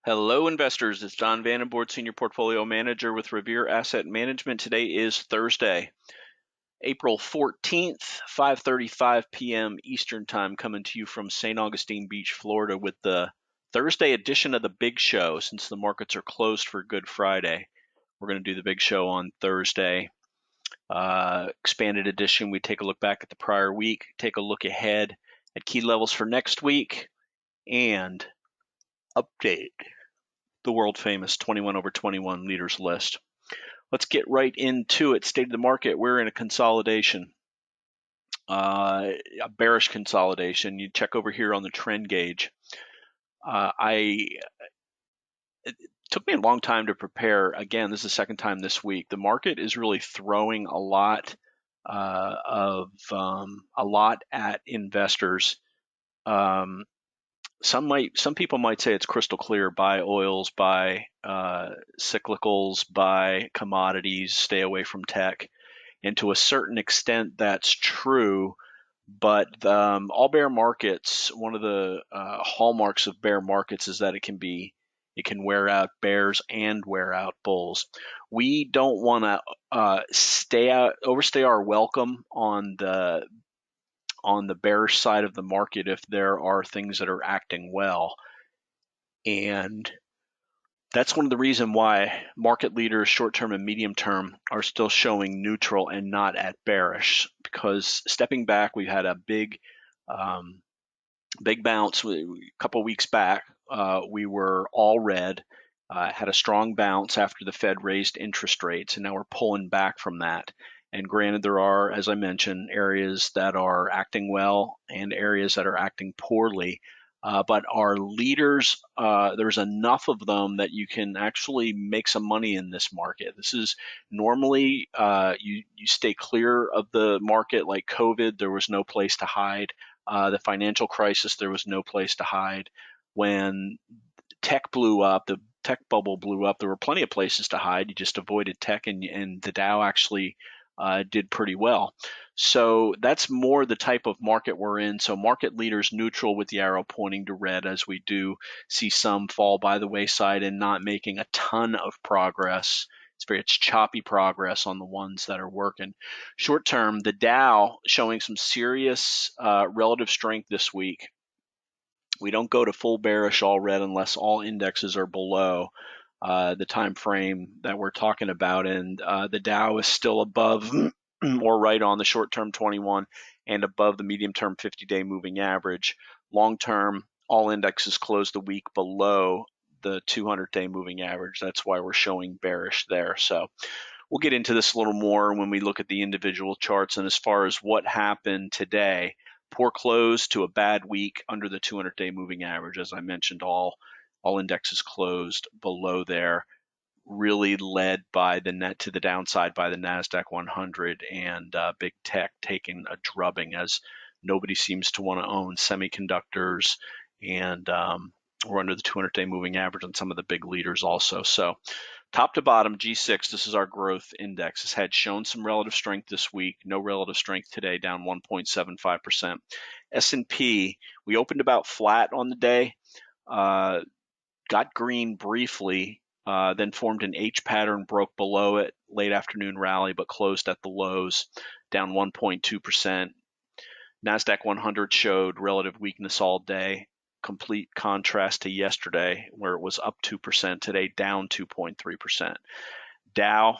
Hello, investors. It's John Vandenbord, Senior Portfolio Manager with Revere Asset Management. Today is Thursday, April 14th, 5:35 p.m. Eastern Time, coming to you from St. Augustine Beach, Florida, with the Thursday edition of the Big Show. Since the markets are closed for Good Friday, we're going to do the Big Show on Thursday. Expanded edition. We take a look back at the prior week, take a look ahead at key levels for next week, and update the world famous 21 over 21 leaders list. Let's get right into it. State of the market. We're in a consolidation, a bearish consolidation. You check over here on the trend gauge. It took me a long time to prepare. Again, this is the second time this week. The market is really throwing a lot at investors. Some people might say it's crystal clear: buy oils, buy cyclicals, buy commodities, stay away from tech. And to a certain extent, that's true. But all bear markets, one of the hallmarks of bear markets is that it can wear out bears and wear out bulls. We don't want to overstay our welcome on the bearish side of the market if there are things that are acting well. And that's one of the reasons why market leaders, short-term and medium-term, are still showing neutral and not at bearish. Because stepping back, we had a big bounce a couple weeks back. We were all red, had a strong bounce after the Fed raised interest rates, and now we're pulling back from that. And granted, there are, as I mentioned, areas that are acting well and areas that are acting poorly. But our leaders, there's enough of them that you can actually make some money in this market. This is normally you stay clear of the market. Like COVID, there was no place to hide. The financial crisis, there was no place to hide. When tech blew up, the tech bubble blew up, there were plenty of places to hide. You just avoided tech, and the Dow actually did pretty well. So that's more the type of market we're in. So market leaders neutral with the arrow pointing to red, as we do see some fall by the wayside and not making a ton of progress. It's choppy progress on the ones that are working. Short term, the Dow showing some serious relative strength this week. We don't go to full bearish all red unless all indexes are below the time frame that we're talking about, and the Dow is still above or right on the short-term 21 and above the medium-term 50-day moving average. Long-term, all indexes close the week below the 200-day moving average. That's why we're showing bearish there. So we'll get into this a little more when we look at the individual charts. And as far as what happened today, poor close to a bad week under the 200-day moving average. As I mentioned, all indexes closed below there, really led by the net to the downside by the NASDAQ 100 and big tech taking a drubbing as nobody seems to want to own semiconductors, and we're under the 200-day moving average on some of the big leaders also. So top to bottom, G6, this is our growth index, has had shown some relative strength this week. No relative strength today, down 1.75%. S&P, we opened about flat on the day, got green briefly, then formed an H pattern, broke below it, late afternoon rally, but closed at the lows, down 1.2%. NASDAQ 100 showed relative weakness all day, complete contrast to yesterday, where it was up 2%, today down 2.3%. Dow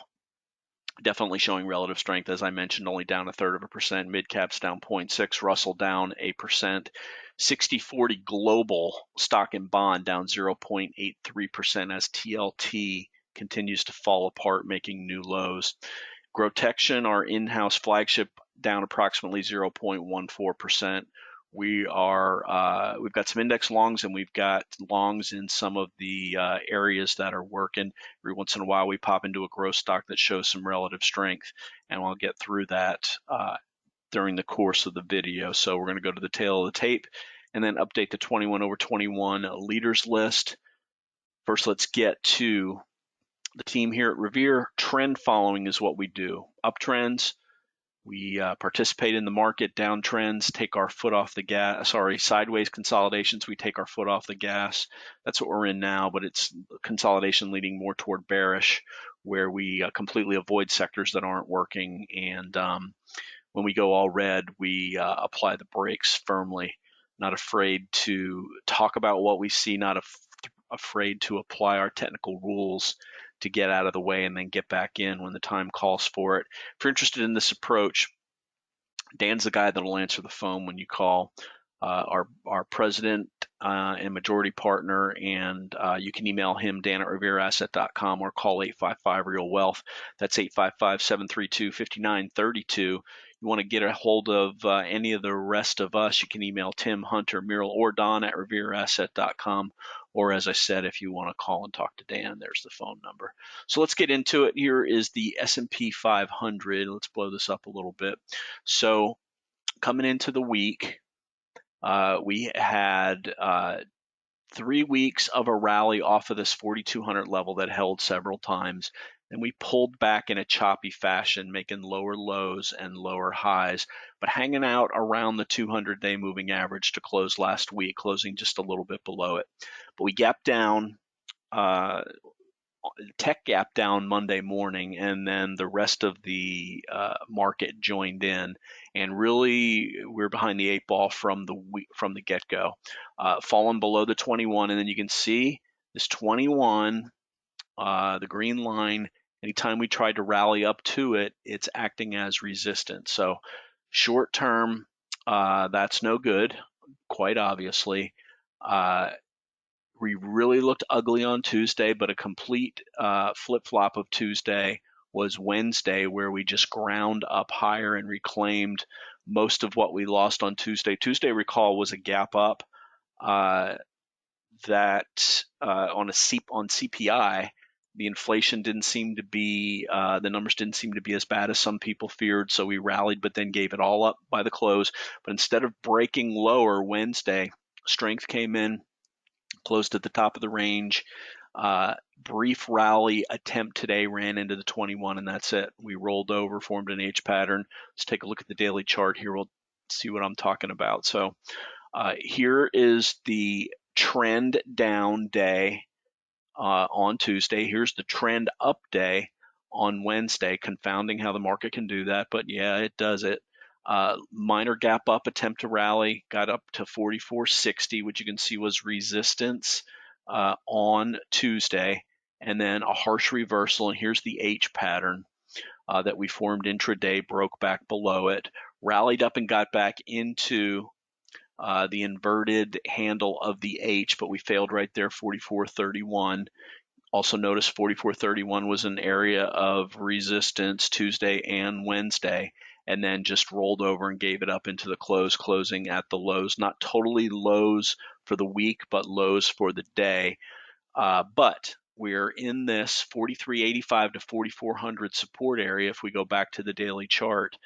definitely showing relative strength, as I mentioned, only down 1/3%. Mid caps down 0.6%, Russell down 8%. 60/40 global stock and bond down 0.83% as TLT continues to fall apart, making new lows. GROTECTION, our in-house flagship, down approximately 0.14%. We've got some index longs, and we've got longs in some of the areas that are working. Every once in a while, we pop into a growth stock that shows some relative strength, and I'll get through that during the course of the video. So we're going to go to the tail of the tape and then update the 21 over 21 leaders list. First, let's get to the team here at Revere. Trend following is what we do. Uptrends, We participate in the market downtrends, take our foot off the gas, sorry, sideways consolidations, we take our foot off the gas. That's what we're in now, but it's consolidation leading more toward bearish, where we completely avoid sectors that aren't working. And when we go all red, we apply the brakes firmly, not afraid to talk about what we see, not afraid to apply our technical rules to get out of the way and then get back in when the time calls for it. If you're interested in this approach, Dan's the guy that'll answer the phone when you call. Our president and majority partner, and you can email him, dan@revereasset.com, or call 855-REAL-WEALTH. That's 855-732-5932. You want to get a hold of any of the rest of us, you can email Tim, Hunter, Muriel, or Don at revereasset.com. Or as I said, if you want to call and talk to Dan, there's the phone number. So let's get into it. Here is the S&P 500. Let's blow this up a little bit. So coming into the week, we had 3 weeks of a rally off of this 4,200 level that held several times. And we pulled back in a choppy fashion, making lower lows and lower highs, but hanging out around the 200-day moving average to close last week, closing just a little bit below it. But we gapped down, tech gap down Monday morning, and then the rest of the market joined in, and really we're behind the 8 ball from the get-go, falling below the 21, and then you can see this 21, the green line. Anytime we tried to rally up to it, it's acting as resistance. So short term, that's no good, quite obviously. We really looked ugly on Tuesday, but a complete flip-flop of Tuesday was Wednesday, where we just ground up higher and reclaimed most of what we lost on Tuesday. Tuesday, recall, was a gap up that on CPI, the inflation didn't seem to be, the numbers didn't seem to be as bad as some people feared, so we rallied, but then gave it all up by the close. But instead of breaking lower Wednesday, strength came in, closed at the top of the range. Brief rally attempt today, ran into the 21, and that's it. We rolled over, formed an H pattern. Let's take a look at the daily chart here. We'll see what I'm talking about. So here is the trend down day on Tuesday. Here's the trend up day on Wednesday, confounding how the market can do that, but yeah, it does it. Minor gap up, attempt to rally, got up to 44.60, which you can see was resistance on Tuesday, and then a harsh reversal. And here's the H pattern that we formed intraday, broke back below it, rallied up and got back into the inverted handle of the H, but we failed right there, 44.31. Also notice 44.31 was an area of resistance Tuesday and Wednesday, and then just rolled over and gave it up into the close, closing at the lows. Not totally lows for the week, but lows for the day. But we're in this 43.85 to 4,400 support area. If we go back to the daily chart,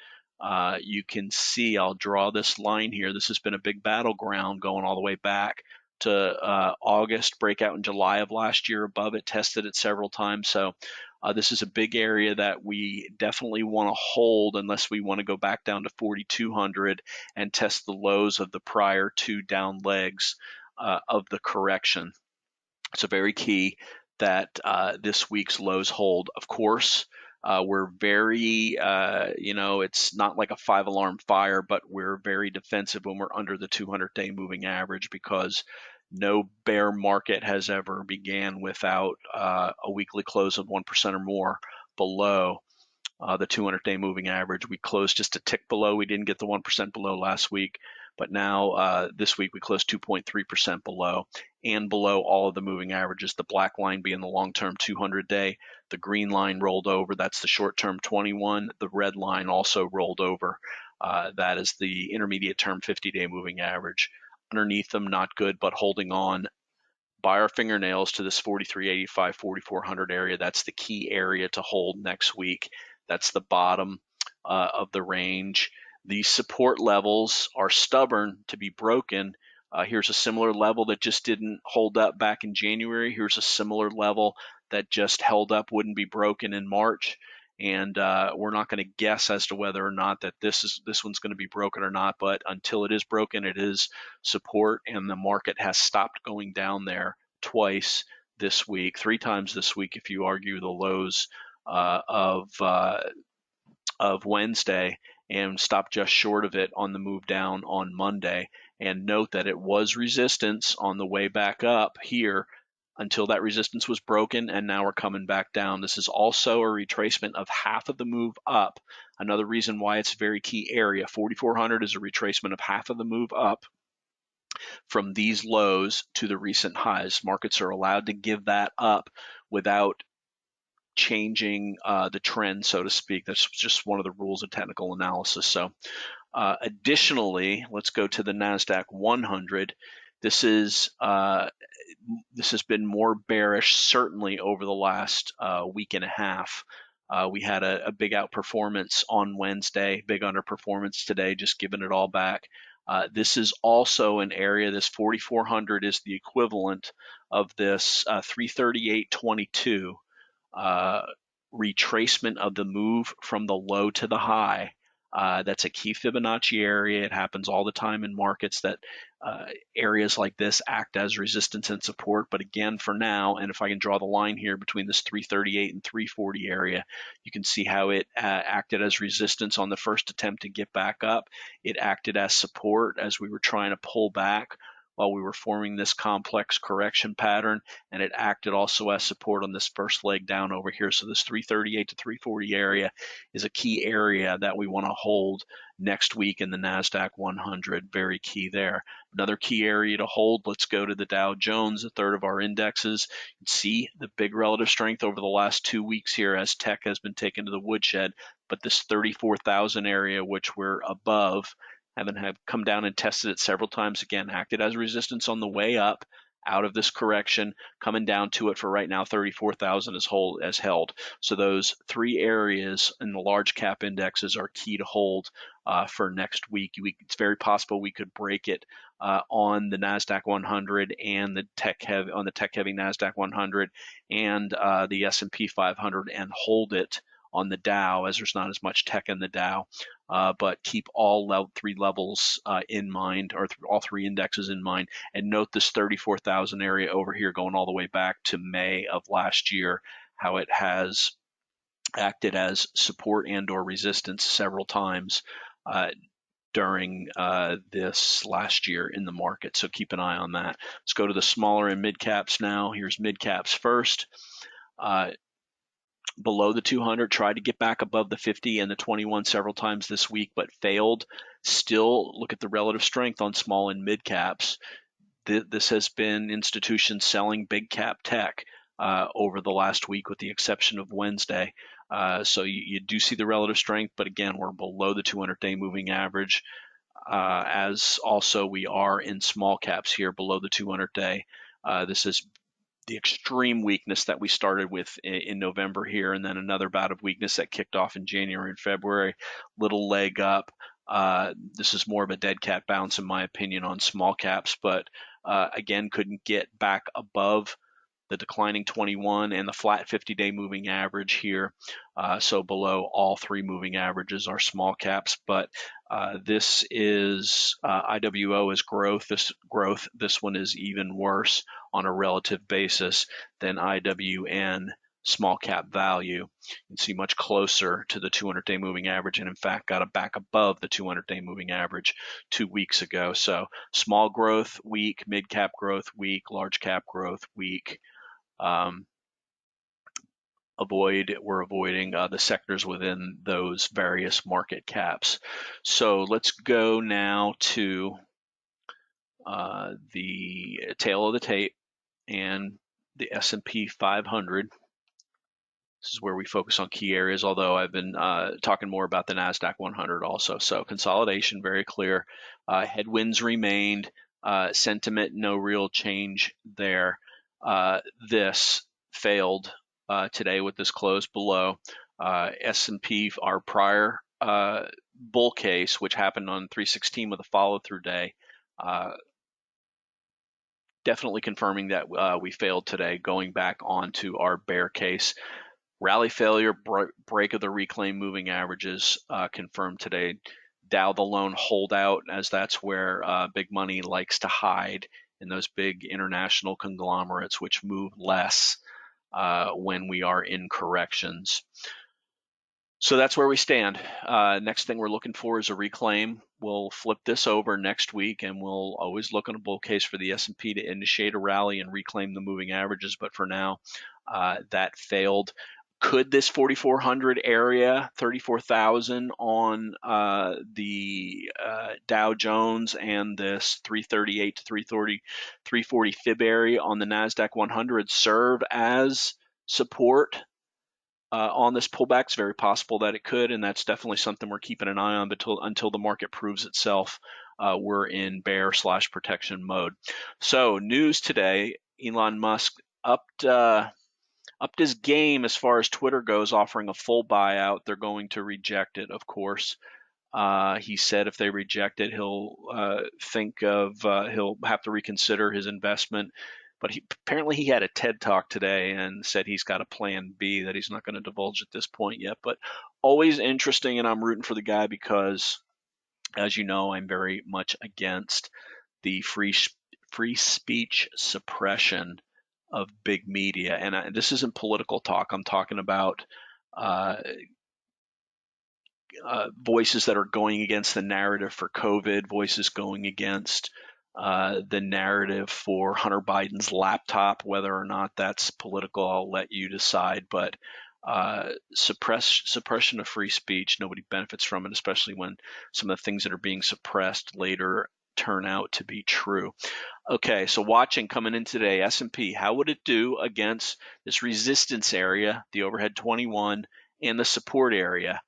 you can see, I'll draw this line here. This has been a big battleground going all the way back to August, breakout in July of last year above it, tested it several times. So this is a big area that we definitely want to hold unless we want to go back down to 4,200 and test the lows of the prior two down legs of the correction. So very key that this week's lows hold. Of course, we're very, it's not like a 5-alarm fire, but we're very defensive when we're under the 200-day moving average, because no bear market has ever began without a weekly close of 1% or more below the 200-day moving average. We closed just a tick below. We didn't get the 1% below last week, but now this week we closed 2.3% below, and below all of the moving averages, the black line being the long-term 200-day. The green line rolled over. That's the short-term 21. The red line also rolled over. That is the intermediate-term 50-day moving average. Underneath them, not good, but holding on by our fingernails to this 43.85, 4,400 area. That's the key area to hold next week. That's the bottom of the range. These support levels are stubborn to be broken. Here's a similar level that just didn't hold up back in January. Here's a similar level that just held up, wouldn't be broken in March. and we're not going to guess as to whether or not that this one's going to be broken or not. But until it is broken, it is support, and the market has stopped going down there twice this week, 3 times this week if you argue the lows of Wednesday, and stopped just short of it on the move down on Monday. And note that it was resistance on the way back up here until that resistance was broken, and now we're coming back down. This is also a retracement of half of the move up. Another reason why it's a very key area. 4,400 is a retracement of half of the move up from these lows to the recent highs. Markets are allowed to give that up without changing the trend, so to speak. That's just one of the rules of technical analysis. So additionally, let's go to the NASDAQ 100. This has been more bearish, certainly over the last week and a half. We had a big outperformance on Wednesday, big underperformance today, just giving it all back. This is also an area, this 4,400 is the equivalent of this 338.22 retracement of the move from the low to the high. That's a key Fibonacci area. It happens all the time in markets that areas like this act as resistance and support. But again, for now, and if I can draw the line here between this 338 and 340 area, you can see how it acted as resistance on the first attempt to get back up. It acted as support as we were trying to pull back while we were forming this complex correction pattern, and it acted also as support on this first leg down over here. So this 338 to 340 area is a key area that we want to hold next week in the NASDAQ 100. Very key there. Another key area to hold, let's go to the Dow Jones, a third of our indexes. You can see the big relative strength over the last 2 weeks here as tech has been taken to the woodshed, but this 34,000 area, which we're above, have come down and tested it several times, again, acted as resistance on the way up out of this correction, coming down to it for right now, 34,000 as held. So those 3 areas in the large cap indexes are key to hold for next week. It's very possible we could break it on the NASDAQ 100 and the tech heavy NASDAQ 100 and the S&P 500 and hold it on the Dow, as there's not as much tech in the Dow. But keep all 3 levels in mind, or all 3 indexes in mind, and note this 34,000 area over here going all the way back to May of last year, how it has acted as support and or resistance several times during this last year in the market. So keep an eye on that. Let's go to the smaller and mid caps now. Here's mid caps first. Below the 200, tried to get back above the 50 and the 21 several times this week, but failed. Still, look at the relative strength on small and mid caps. This has been institutions selling big cap tech over the last week, with the exception of Wednesday. So you do see the relative strength, but again, we're below the 200-day moving average, as also we are in small caps here below the 200-day. This is the extreme weakness that we started with in November here, and then another bout of weakness that kicked off in January and February. Little leg up. This is more of a dead cat bounce, in my opinion, on small caps, but again, couldn't get back above the declining 21 and the flat 50-day moving average here. So below all 3 moving averages are small caps, but this is IWO is growth. This one is even worse on a relative basis than IWN small cap value. You can see much closer to the 200-day moving average, and in fact got it back above the 200-day moving average 2 weeks ago. So small growth weak, mid cap growth weak, large cap growth weak. We're avoiding the sectors within those various market caps. So let's go now to the tail of the tape and the S&P 500. This is where we focus on key areas, although I've been talking more about the NASDAQ 100 also. So consolidation, very clear. Headwinds remained. Sentiment, no real change there. This failed today with this close below. S&P, our prior bull case, which happened on 3/16 with a follow-through day, definitely confirming that we failed today, going back onto our bear case. Rally failure, break of the reclaim moving averages confirmed today. Dow the lone holdout, as that's where big money likes to hide in those big international conglomerates, which move less when we are in corrections. So that's where we stand. Next thing we're looking for is a reclaim. We'll flip this over next week, and we'll always look on a bull case for the S&P to initiate a rally and reclaim the moving averages. But for now, that failed. Could this 4,400 area, 34,000 on the Dow Jones and this 338 to 340 fib area on the NASDAQ 100 serve as support on this pullback? It's very possible that it could, and that's definitely something we're keeping an eye on until the market proves itself. We're in bear/protection mode. So news today, Elon Musk upped his game as far as Twitter goes, offering a full buyout. They're going to reject it, of course. He said if they reject it, he'll have to reconsider his investment. But apparently he had a TED Talk today and said he's got a plan B that he's not going to divulge at this point yet. But always interesting, and I'm rooting for the guy because, as you know, I'm very much against the free speech suppression of big media. And this isn't political talk. I'm talking about voices that are going against the narrative for COVID, voices going against the narrative for Hunter Biden's laptop. Whether or not that's political, I'll let you decide. But suppression of free speech, nobody benefits from it, especially when some of the things that are being suppressed later turn out to be true. Okay, so watching coming in today, S&P, how would it do against this resistance area, the overhead 21, and the support area?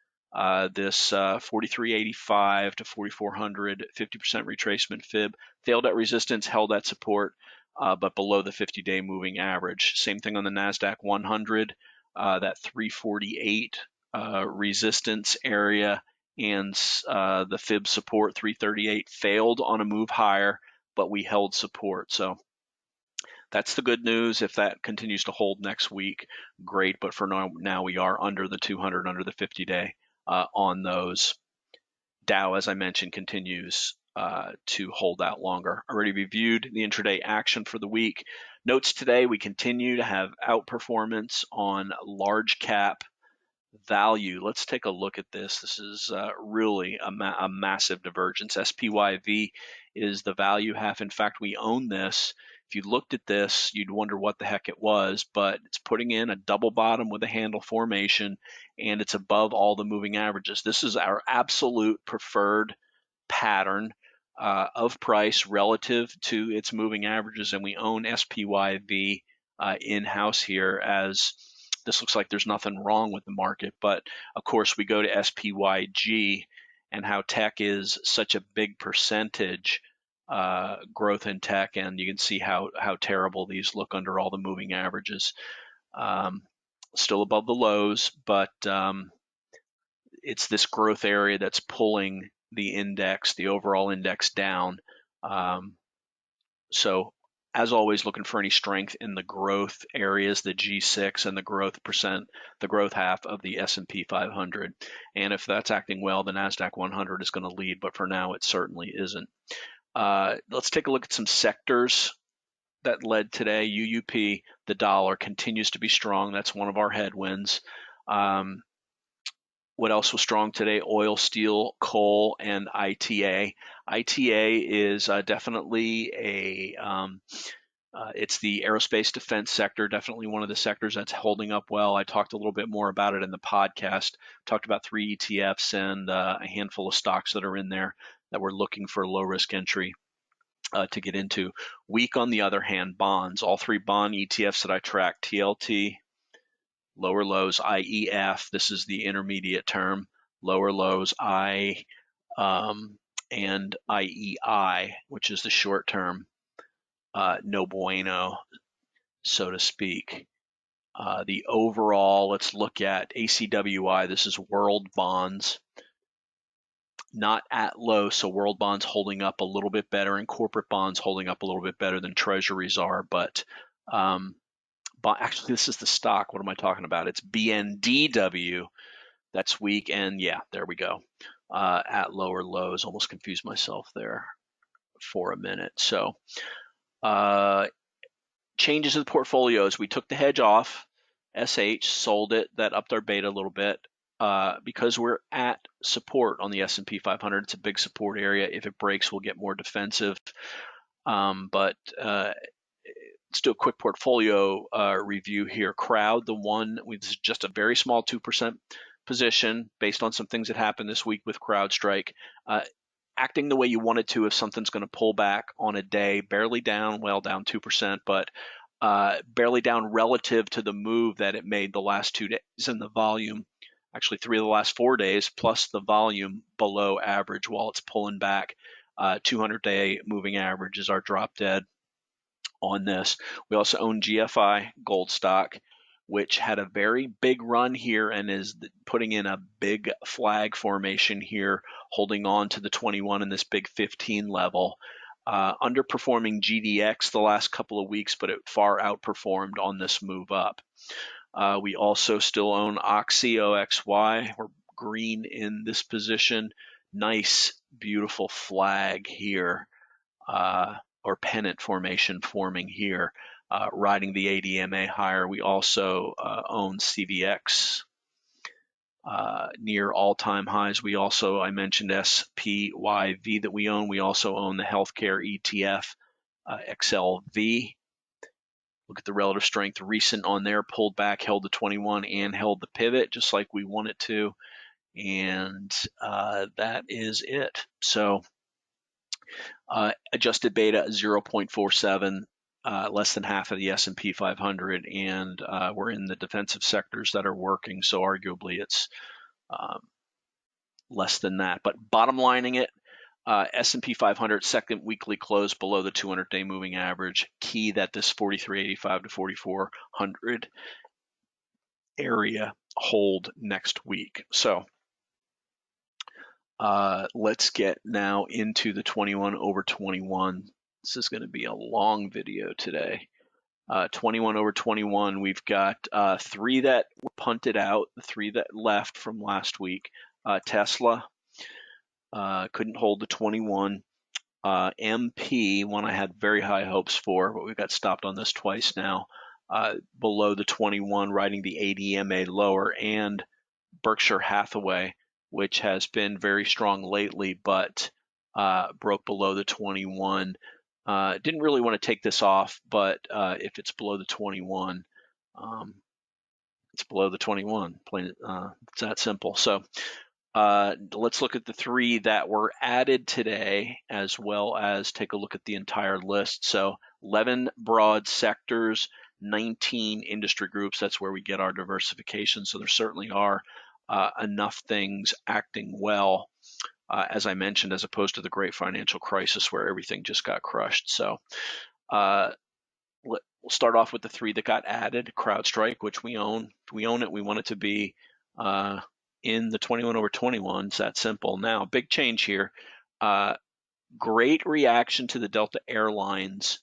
This 4385 to 4400, 50% retracement fib, failed at resistance, held at support, but below the 50-day moving average. Same thing on the NASDAQ 100, that 348 resistance area and the fib support 338 failed on a move higher, but we held support. So that's the good news. If that continues to hold next week, great. But for now we are under the 200, under the 50-day on those. Dow, as I mentioned, continues to hold out longer. Already reviewed the intraday action for the week. Notes today, we continue to have outperformance on large cap value. Let's take a look at this. This is really a massive divergence. SPYV is the value half. In fact, we own this. If you looked at this, you'd wonder what the heck it was, but it's putting in a double bottom with a handle formation, and it's above all the moving averages. This is our absolute preferred pattern of price relative to its moving averages, and we own SPYV in-house here, as this looks like there's nothing wrong with the market. But of course we go to SPYG and how tech is such a big percentage growth in tech, and you can see how terrible these look under all the moving averages. Still above the lows, but it's this growth area that's pulling the index, the overall index down. So as always, looking for any strength in the growth areas, the G6 and the growth percent, the growth half of the S&P 500. And if that's acting well, the NASDAQ 100 is going to lead, but for now it certainly isn't. Let's take a look at some sectors that led today. UUP, the dollar, continues to be strong. That's one of our headwinds. What else was strong today? Oil, steel, coal, and ITA. ITA is definitely it's the aerospace defense sector, definitely one of the sectors that's holding up well. I talked a little bit more about it in the podcast. Talked about 3 ETFs and a handful of stocks that are in there that we're looking for low risk entry to get into. Weak, on the other hand, bonds. All 3 bond ETFs that I track, TLT, lower lows, IEF, this is the intermediate term, lower lows, and IEI, which is the short term, no bueno, so to speak. The overall, let's look at ACWI, this is world bonds, not at low, so world bonds holding up a little bit better and corporate bonds holding up a little bit better than treasuries are, but Actually, this is the stock. What am I talking about? It's BNDW. That's weak, and yeah, there we go. At lower lows. Almost confused myself there for a minute. So changes to the portfolios. We took the hedge off. SH sold it. That upped our beta a little bit. Because we're at support on the S&P 500, it's a big support area. If it breaks, we'll get more defensive. But let's do a quick portfolio review here. Crowd, this is just a very small 2% position based on some things that happened this week with CrowdStrike. Acting the way you want it to if something's going to pull back on a day, barely down, well, down 2%, but barely down relative to the move that it made the last 2 days in the volume. Actually, 3 of the last 4 days, plus the volume below average while it's pulling back. 200-day moving average is our drop dead on this. We also own GFI gold stock, which had a very big run here and is putting in a big flag formation here, holding on to the 21 and this big 15 level. Underperforming GDX the last couple of weeks, but it far outperformed on this move up. We also still own Oxy, OXY. We're green in this position. Nice, beautiful flag here, or pennant formation forming here, riding the ADMA higher. We also own CVX near all-time highs. We also, I mentioned SPYV that we own. We also own the healthcare ETF, XLV. Look at the relative strength. Recent on there, pulled back, held the 21 and held the pivot just like we want it to. And that is it. So adjusted beta 0.47, less than half of the S&P 500, and we're in the defensive sectors that are working. So arguably it's less than that. But bottom lining it, S&P 500 second weekly close below the 200-day moving average. Key that this 4385 to 4400 area hold next week. So let's get now into the 21 over 21. This is going to be a long video today. 21 over 21, we've got 3 that were punted out, the 3 that left from last week. Tesla couldn't hold the 21. MP, one I had very high hopes for, but we got stopped on this twice now, below the 21, riding the ADMA lower, and Berkshire Hathaway, which has been very strong lately, but broke below the 21. Didn't really want to take this off, but if it's below the 21, it's below the 21. It's that simple. So let's look at the 3 that were added today, as well as take a look at the entire list. So 11 broad sectors, 19 industry groups. That's where we get our diversification. So there certainly are enough things acting well, as I mentioned, as opposed to the great financial crisis where everything just got crushed. So we'll start off with the 3 that got added. CrowdStrike, which we own. We own it. We want it to be in the 21 over 21. It's that simple. Now, big change here. Great reaction to the Delta Airlines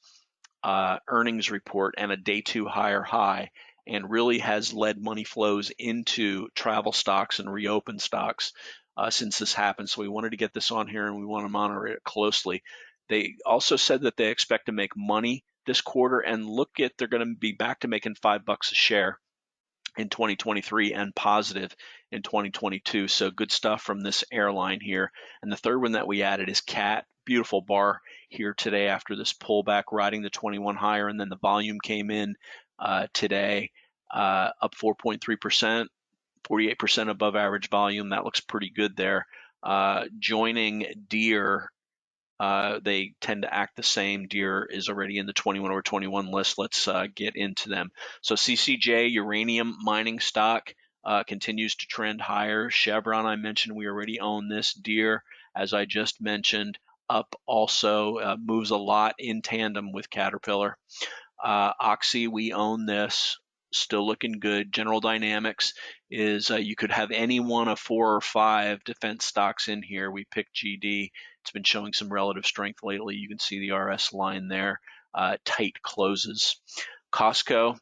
earnings report and a day 2 higher high, and really has led money flows into travel stocks and reopen stocks since this happened. So we wanted to get this on here, and we want to monitor it closely. They also said that they expect to make money this quarter, and look at, they're going to be back to making $5 a share in 2023 and positive in 2022. So good stuff from this airline here. And the third one that we added is CAT. Beautiful bar here today after this pullback, riding the 21 higher, and then the volume came in today, up 4.3%, 48% above average volume. That looks pretty good there. Joining Deere, they tend to act the same. Deere is already in the 21 over 21 list. Let's get into them. So CCJ, uranium mining stock, continues to trend higher. Chevron, I mentioned, we already own this. Deere, as I just mentioned, up also, moves a lot in tandem with Caterpillar. Oxy, we own this, still looking good. General Dynamics is, you could have any one of 4 or 5 defense stocks in here. We picked GD. It's been showing some relative strength lately. You can see the RS line there, tight closes. Costco,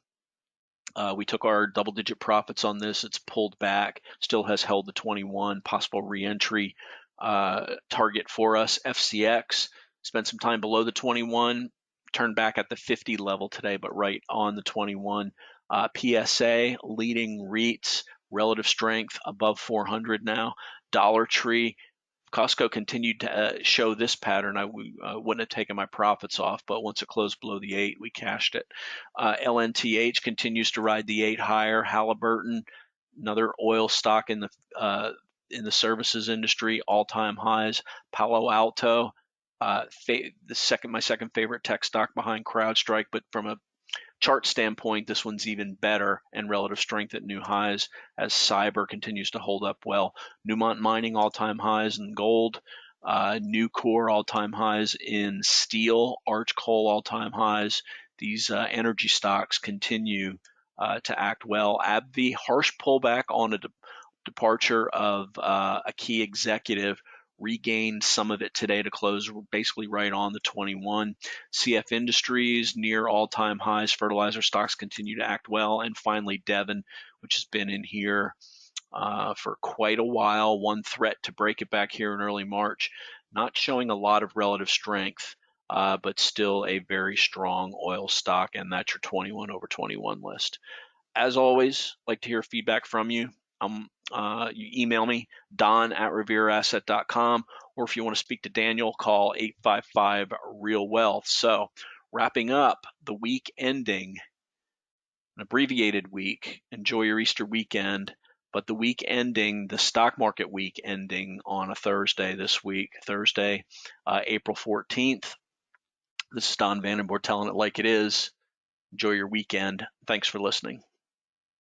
We took our double-digit profits on this. It's pulled back, still has held the 21, possible re-entry target for us. FCX spent some time below the 21, turned back at the 50 level today, but right on the 21. PSA, leading REITs, relative strength above 400 now. Dollar Tree, Costco continued to show this pattern. I wouldn't have taken my profits off, but once it closed below the 8, we cashed it. LNTH continues to ride the 8 higher. Halliburton, another oil stock in the services industry, all-time highs. Palo Alto, my second favorite tech stock behind CrowdStrike, but from a chart standpoint, this one's even better and relative strength at new highs as cyber continues to hold up well. Newmont Mining all-time highs in gold, Nucor all-time highs in steel, Arch Coal all-time highs. These energy stocks continue to act well. AbbVie, harsh pullback on a departure of a key executive, regained some of it today to close basically right on the 21. CF Industries near all-time highs. Fertilizer stocks continue to act well. And finally, Devon, which has been in here for quite a while. One threat to break it back here in early March. Not showing a lot of relative strength, but still a very strong oil stock. And that's your 21 over 21 list. As always, like to hear feedback from you. You email me, don@revereasset.com, or if you want to speak to Daniel, call 855-REAL-WEALTH. So wrapping up the week ending, an abbreviated week, enjoy your Easter weekend, but the week ending, the stock market week ending on a Thursday this week, Thursday, April 14th. This is Don Vandenbord telling it like it is. Enjoy your weekend. Thanks for listening.